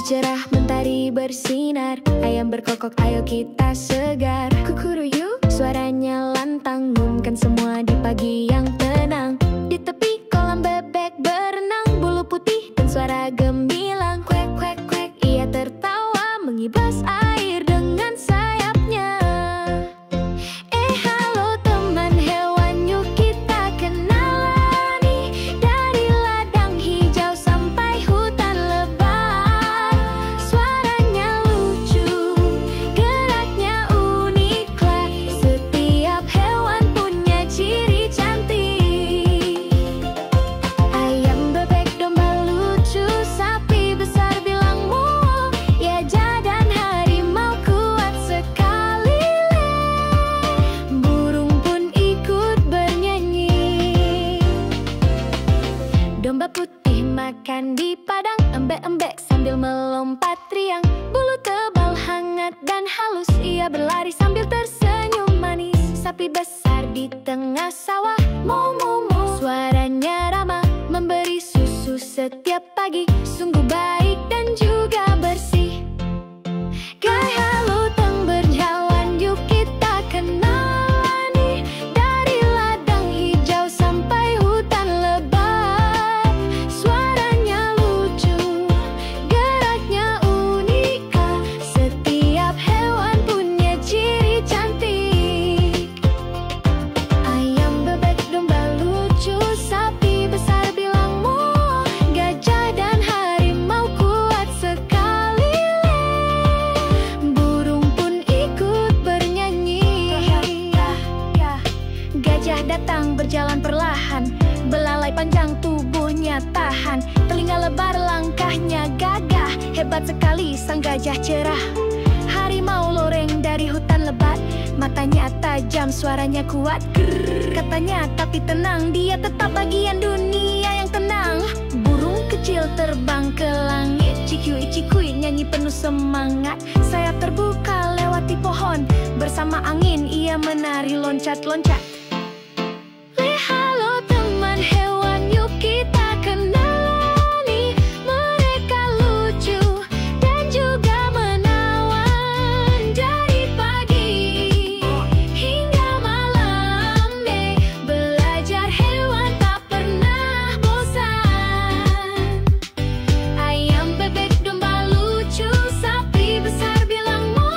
cerah, mentari bersinar, ayam berkokok, ayo kita segar. Kukuruyu, suaranya lantang, umumkan semua di pagi yang tenang. Di tepi kolam bebek berenang, bulu putih dan suara gemilang. Kuek, kuek, kuek, ia tertawa, mengibas air dengan sayapnya. Halo teman hewan, yuk kita kenalan. Dari ladang hijau sampai hutan lebat, suaranya lucu, geraknya unik lah. Setiap hewan punya ciri cantik. Ayam, bebek, domba lucu, sapi besar bilang mu, ya dan harimau kuat sekali. Burung pun ikut bernyanyi. Domba putih makan di padang, embek-embek sambil melompat riang. Bulu tebal hangat dan halus, ia berlari sambil tersenyum manis. Sapi besar di tengah sawah, mu mu mu, suaranya ramah, memberi susu setiap pagi, sungguh baik dan juga bersih. Gaya lutang berjalan, yuk kita kenalan. Dari ladang hijau sampai hutan lebat, suaranya lucu, geraknya unik. Setiap hewan punya ciri cantik. Ayam, bebek, domba lucu, sapi besar bilang mu, gajah dan harimau kuat sekali. Burung pun ikut bernyanyi. Gajah datang berjalan perlahan, belalai panjang tubuhnya tahan, telinga lebar langkahnya gagah, hebat sekali sang gajah cerah. Harimau loreng dari hutan lebat, matanya tajam, suaranya kuat. Grrr, katanya tapi tenang, dia tetap bagian dunia yang tenang. Burung kecil terbang ke langit, cikui cikui nyanyi penuh semangat. Sayap terbuka lewati pohon, bersama angin ia menari loncat-loncat. Halo teman hewan, yuk kita kenali. Mereka lucu dan juga menawan. Dari pagi hingga malam, belajar hewan tak pernah bosan. Ayam, bebek, domba lucu, sapi besar bilang mu,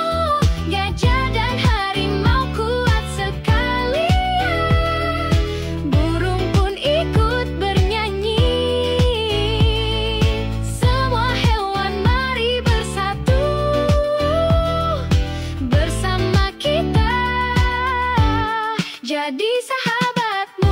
gajah dan harimau kuat sekali. Burung pun ikut bernyanyi. Semua hewan mari bersatu, bersama kita jadi sahabatmu.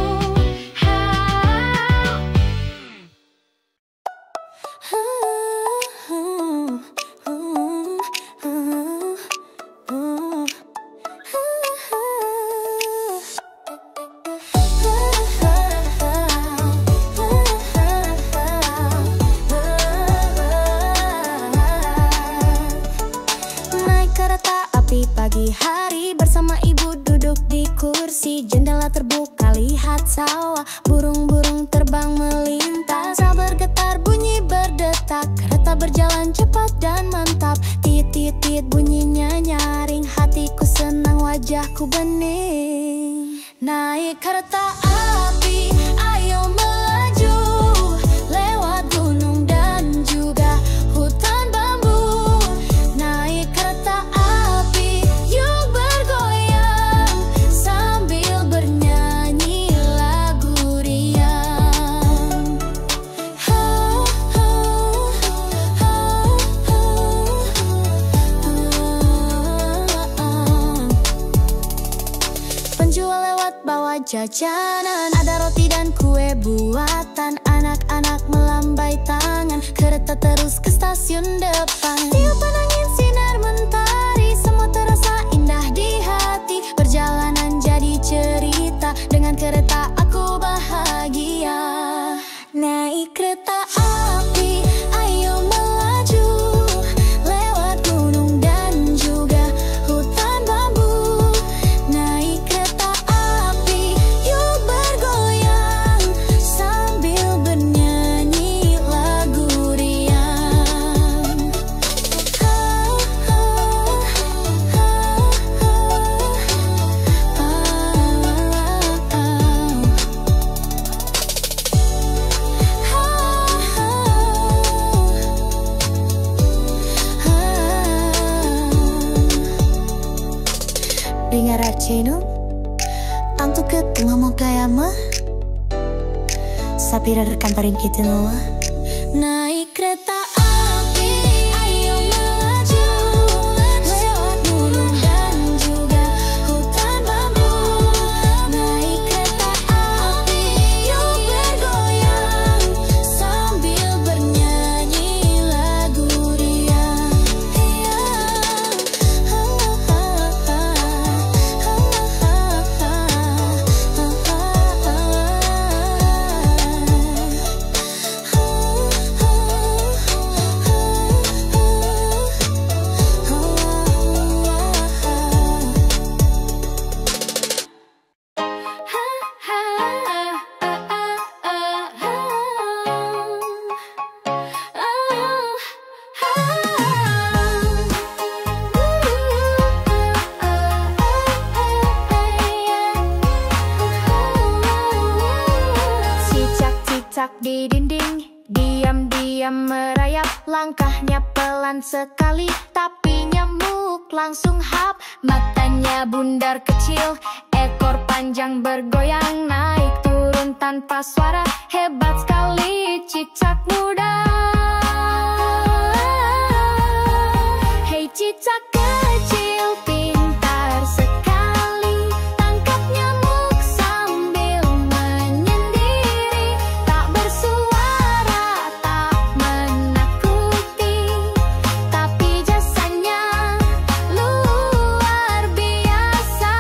Naik kereta api pagi hari, bersama ibu duduk di kursi. Jendela terbuka, lihat sawah, burung-burung terbang melintas. Rel bergetar, bunyi berdetak, kereta berjalan cepat dan mantap. Tit tit tit bunyinya nyaring, hatiku senang, wajahku bening. Naik kereta api, ayo melaju, lewat gunung dan juga hutan bambu. Naik kereta api, yuk bergoyang, sambil bernyanyi lagu riang. Ho, ho, ho, ho, penjual lewat bawa jajanan, ada roti dan kue buatan. Anak-anak melambai tangan, kereta terus ke stasiun depan. Tiupan angin, sinar mentari, semua terasa indah di hati. Perjalanan jadi cerita, dengan kereta aku bahagia. Naik kereta api, ayo melaju, lewat gunung dan juga hutan bambu. Naik kereta api, yuk bergoyang, sambil bernyanyi lagu riang. Ringaraceno Tanto ketemu mo kaya ma Sapira rekan paling kita noa Naik kereta api Ayo melaju Lewat gunung dan juga hutan bambu Naik kereta api Yuk bergoyang Sambil bernyanyi lagu riang Cicak di dinding, diam-diam merayap. Langkahnya pelan sekali, tapi nyamuk langsung hap. Matanya bundar kecil, ekor panjang bergoyang. Naik turun tanpa suara, hebat sekali cicak muda. Hei cicak kecil, pintar sekali. Tangkap nyamuk sambil menyendiri. Tak bersuara, tak menakuti. Tapi jasanya luar biasa.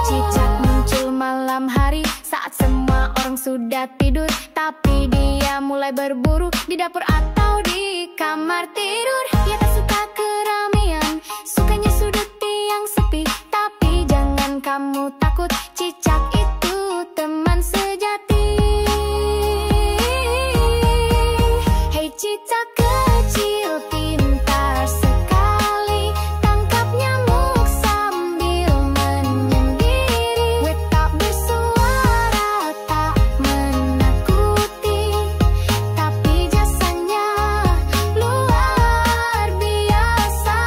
Cicak muncul malam hari saat semua orang sudah tidur. Tapi dia mulai berburu di dapur atau di kamar tidur. Dia tak suka keramaian, sukanya sudut yang sepi. Tapi jangan kamu takut, cicak itu teman sejati. Hei cicak kecil, pintar sekali. Tangkap nyamuk sambil menyendiri. Weh, tak bersuara, tak menakuti. Tapi jasanya luar biasa.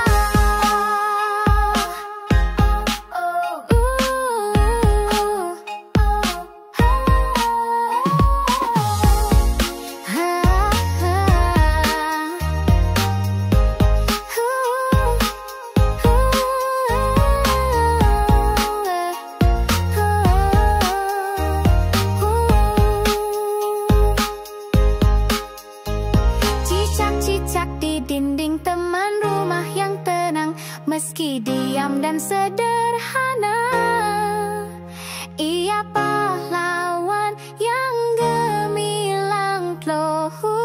Cicak-cicak di dinding, teman rumah yang tenang. Meski diam dan sederhana, ia pahlawan yang gemilang lohu.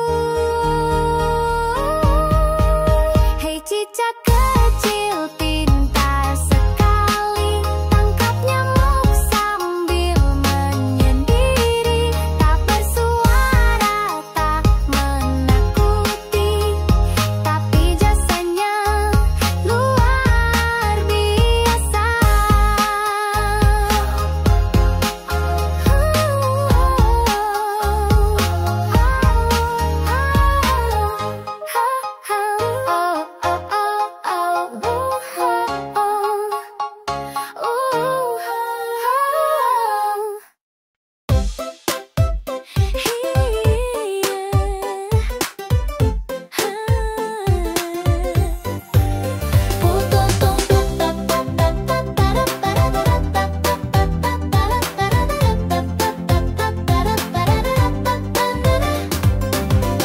Hei cicak kecil, pintar sekali. Tangkap nyamuk sambil menyendiri. Tak bersuara, tak menakuti. Tapi jasanya luar biasa.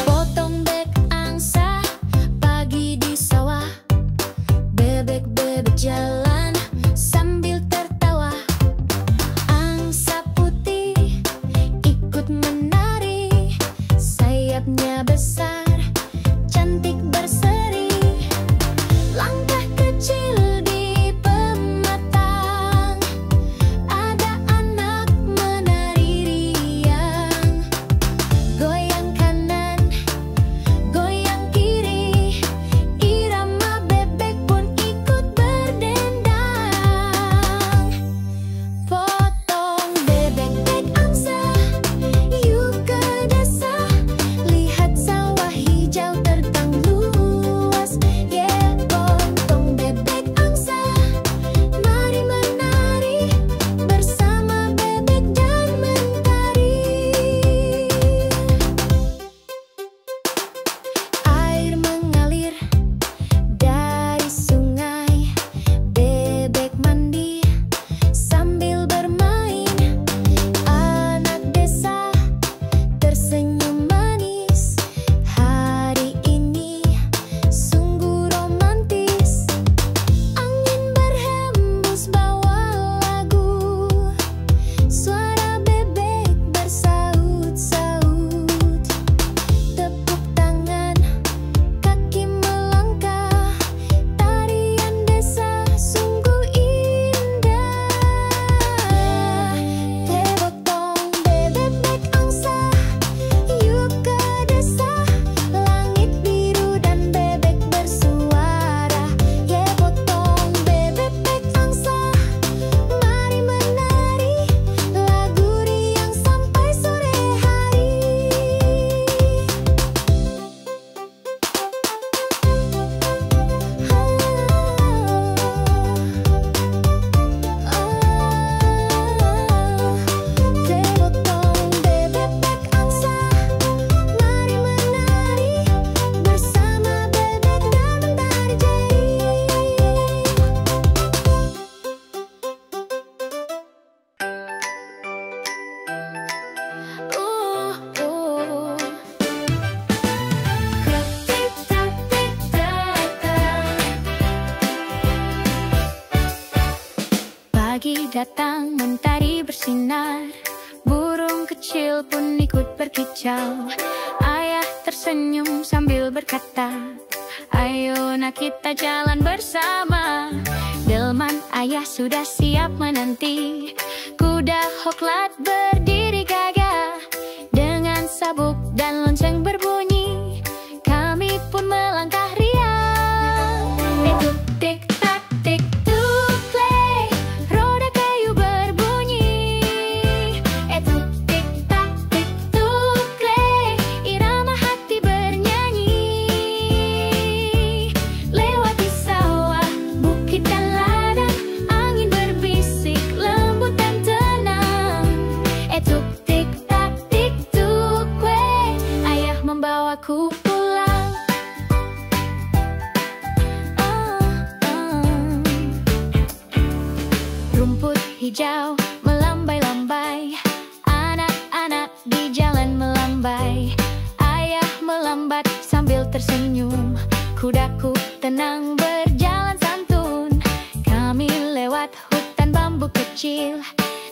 Potong bek angsa pagi di sawah. Bebek-bebek jalan sambil tertawa. Angsa putih ikut menari. Sayapnya besar, cantik berseri. Langkah kecil di pematang. Ada anak menari riang. Goyang kanan, goyang kiri. Irama bebek pun ikut berdendang. Potong bebek-bek angsa, yuk ke desa. datang mentari bersinar, burung kecil pun ikut berkicau. Ayah tersenyum sambil berkata, ayo nak kita jalan bersama. Delman ayah sudah siap menanti, kuda hoklat berdiri gagah. Dengan sabuk dan lonceng berbunyi, kami pun melangkah riang. Tuk tik tak tik tuk play, roda kayu berbunyi. Tuk tik tak tik tuk play, irama hati bernyanyi. Lewati sawah, bukit dan ladang, angin berbisik lembut dan tenang. Tuk tik tak tik tuk play, ayah membawaku pulang. Rumput hijau melambai-lambai, anak-anak di jalan melambai. Ayah melambat sambil tersenyum, kudaku tenang berjalan santun. Kami lewat hutan bambu kecil,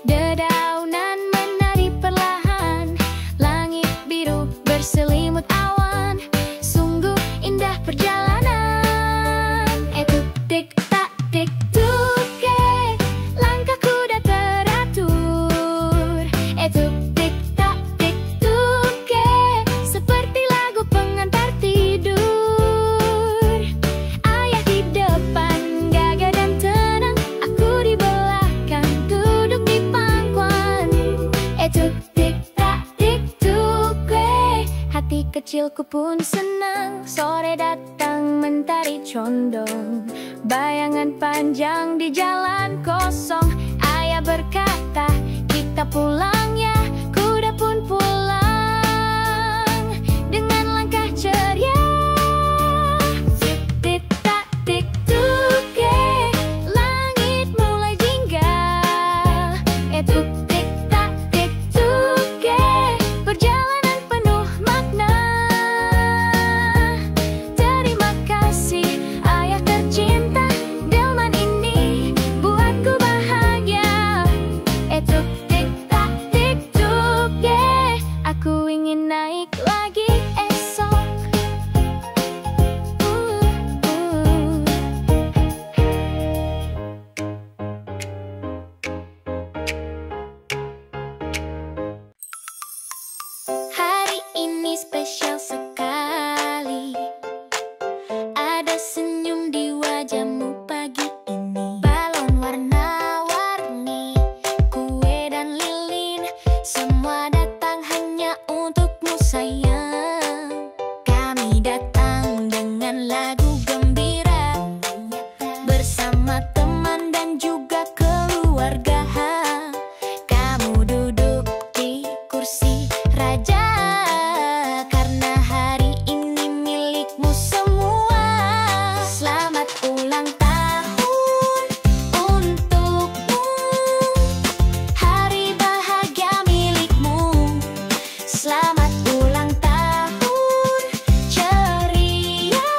dedaunan menari perlahan. Langit biru berselimut awan, sungguh indah perjalanan. Tuk tik tak tik tuk ke, langkah kuda teratur. Tuk tik tak tik tuk ke, seperti lagu pengantar tidur. Ayah di depan gagah dan tenang, aku di belakang duduk di pangkuan. Tuk tik tak tik tuk ke, hati kecilku pun senang. Sore datang mentari condong, bayangan panjang di jalan kosong. Ayah berkata, kita pulang ya. Kuda pun pulang dengan langkah ceria. Tik tak tik tuk ke, langit mulai jingga. Tuk tik tak tik tuk ke, perjalanan penuh makna. Terima kasih ayah tercinta, delman ini buatku bahagia. Tuk tik tak tik tuk ke, aku ingin naik lagi esok. Hari ini spesial sekali, ada senyum di wajahmu pagi ini. Balon warna-warni, kue dan lilin, semua datang hanya untukmu sayang. Kami datang dengan lagu gembira, bersama teman dan juga keluarga. Kamu duduk di kursi raja, karena hari ini milikmu semua. Selamat ulang tahun untukmu, hari bahagia milikmu. Selamat ulang tahun ceria,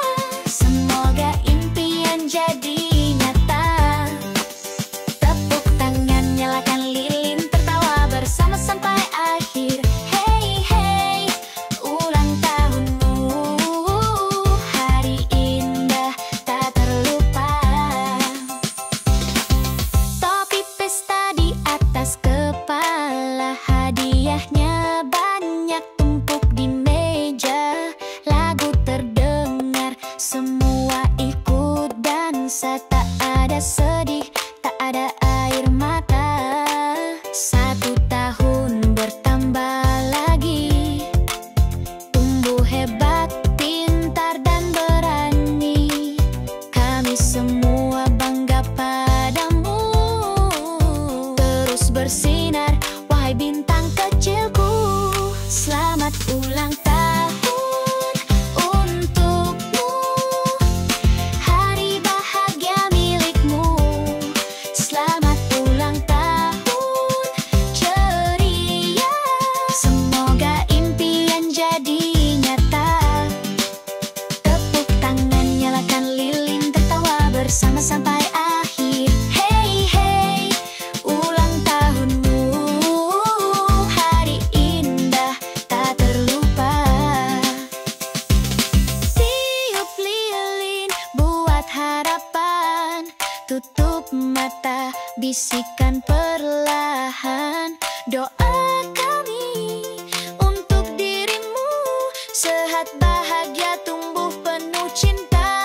sehat bahagia tumbuh penuh cinta.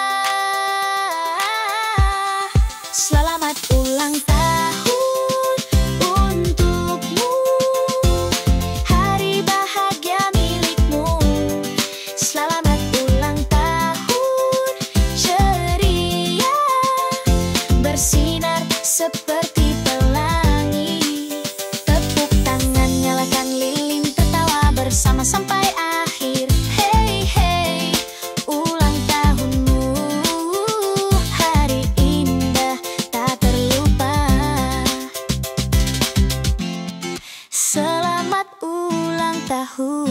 Selamat ulang tahun untukmu, hari bahagia milikmu. Selamat ulang tahun ceria, bersinar seperti pelangi. Tepuk tangan, nyalakan lilin, tertawa bersama sampai akhir. Hey hey, ulang tahunmu, hari indah tak terlupa. Selamat ulang tahun.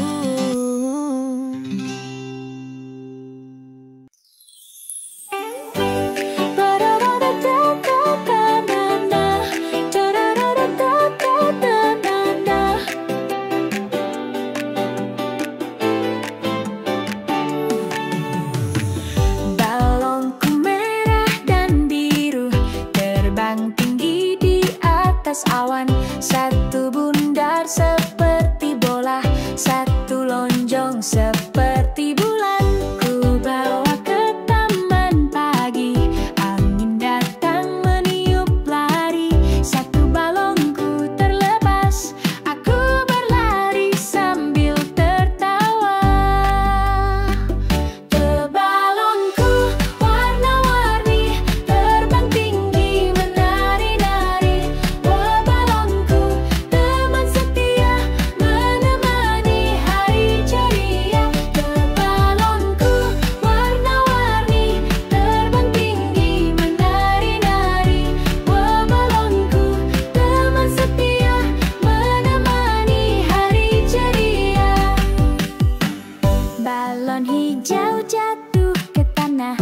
Balonku merah dan biru terbang tinggi di atas awan. Satu bundar seperti bola, satu lonjong seperti bulan. Ku bawa ke taman pagi, angin datang meniup lari. Satu balonku terlepas, aku berlari sambil tertawa. Balonku warna-warni terbang tinggi menari-nari. Wah, balonku teman setia menemani hari ceria. Balonku warna-warni terbang tinggi menari-nari. Wah, balonku teman setia menemani hari ceria. Balon hijau jatuh ke tanah,